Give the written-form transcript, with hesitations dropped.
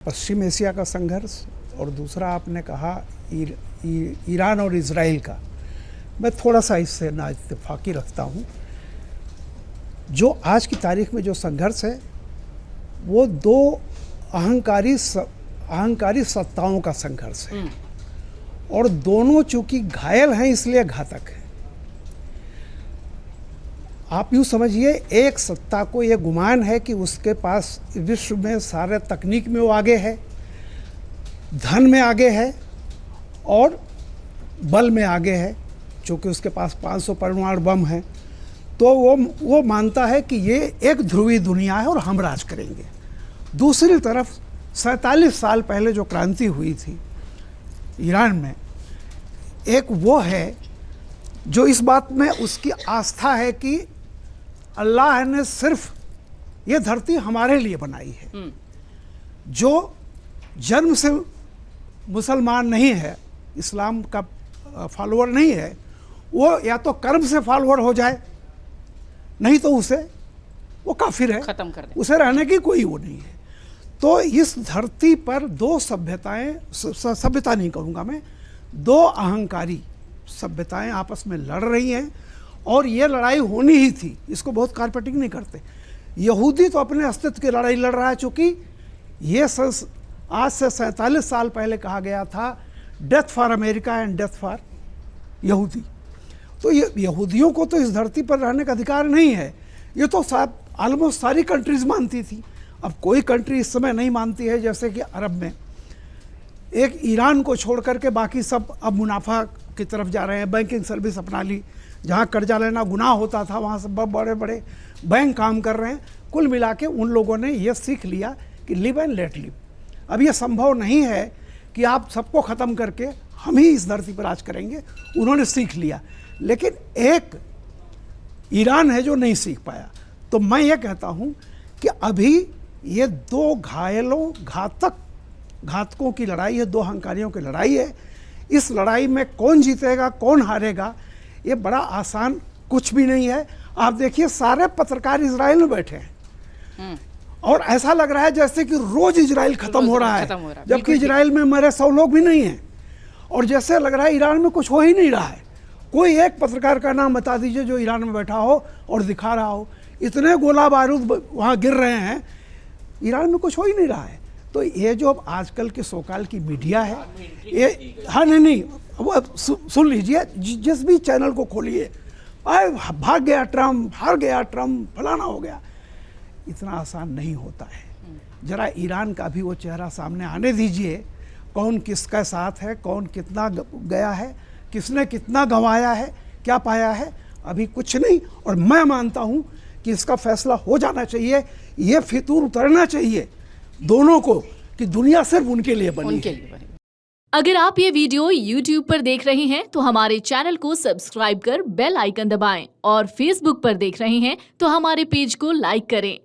पश्चिम Asia का संघर्ष और दूसरा आपने कहा ईरान और इजराइल का। मैं थोड़ा सा इससे ना इत्तेफाकी रखता हूँ। जो आज की तारीख में जो संघर्ष है वो दो अहंकारी सत्ताओं का संघर्ष है और दोनों चूंकि घायल हैं इसलिए घातक है। आप यूँ समझिए, एक सत्ता को ये गुमान है कि उसके पास विश्व में सारे तकनीक में वो आगे है, धन में आगे है और बल में आगे है, चूँकि उसके पास 500 परमाणु बम हैं, तो वो मानता है कि ये एक ध्रुवीय दुनिया है और हम राज करेंगे। दूसरी तरफ 47 साल पहले जो क्रांति हुई थी ईरान में, एक वो है जो इस बात में उसकी आस्था है कि अल्लाह ने सिर्फ ये धरती हमारे लिए बनाई है। जो जन्म से मुसलमान नहीं है, इस्लाम का फॉलोअर नहीं है, वो या तो कर्म से फॉलोअर हो जाए, नहीं तो उसे वो काफिर है, खत्म कर दे, उसे रहने की कोई वो नहीं है। तो इस धरती पर दो सभ्यताएं, सभ्यता नहीं कहूँगा मैं, दो अहंकारी सभ्यताएं आपस में लड़ रही हैं और ये लड़ाई होनी ही थी। इसको बहुत कारपेटिंग नहीं करते। यहूदी तो अपने अस्तित्व की लड़ाई लड़ रहा है, चूँकि ये आज से 47 साल पहले कहा गया था death for America and death for यहूदी। तो ये यहूदियों को तो इस धरती पर रहने का अधिकार नहीं है। ये तो ऑलमोस्ट सारी कंट्रीज़ मानती थी। अब कोई कंट्री इस समय नहीं मानती है, जैसे कि अरब में एक ईरान को छोड़ करके बाकी सब अब मुनाफा की तरफ जा रहे हैं। बैंकिंग सर्विस अपना ली, जहाँ कर्जा लेना गुनाह होता था वहाँ सब बड़े बड़े बैंक काम कर रहे हैं। कुल मिला के उन लोगों ने ये सीख लिया कि लिव एंड लेट लिव। अब ये संभव नहीं है कि आप सबको ख़त्म करके हम ही इस धरती पर राज करेंगे। उन्होंने सीख लिया, लेकिन एक ईरान है जो नहीं सीख पाया। तो मैं ये कहता हूँ कि अभी ये दो घातकों की लड़ाई है, दो अहंकारियों की लड़ाई है। इस लड़ाई में कौन जीतेगा कौन हारेगा ये बड़ा आसान कुछ भी नहीं है। आप देखिए, सारे पत्रकार इजराइल में बैठे हैं और ऐसा लग रहा है जैसे कि रोज इजराइल खत्म हो रहा है, जबकि इजराइल में मरे 100 लोग भी नहीं हैं। और जैसे लग रहा है ईरान में कुछ हो ही नहीं रहा है। कोई एक पत्रकार का नाम बता दीजिए जो ईरान में बैठा हो और दिखा रहा हो। इतने गोला बारूद वहाँ गिर रहे हैं, ईरान में कुछ हो ही नहीं रहा है। तो ये जो अब आजकल के सोकाल की मीडिया है, ये हाँ नहीं वो सुन लीजिए, जिस भी चैनल को खोलिए, भाग गया ट्रम्प, हार गया ट्रम्प, फलाना हो गया। इतना आसान नहीं होता है। जरा ईरान का भी वो चेहरा सामने आने दीजिए। कौन किसका साथ है, कौन कितना गया है, किसने कितना गंवाया है, क्या पाया है, अभी कुछ नहीं। और मैं मानता हूँ कि इसका फैसला हो जाना चाहिए। ये फितूर उतरना चाहिए दोनों को कि दुनिया सिर्फ उनके लिए बनी है। अगर आप ये वीडियो YouTube पर देख रहे हैं तो हमारे चैनल को सब्सक्राइब कर बेल आइकन दबाएं और Facebook पर देख रहे हैं तो हमारे पेज को लाइक करें।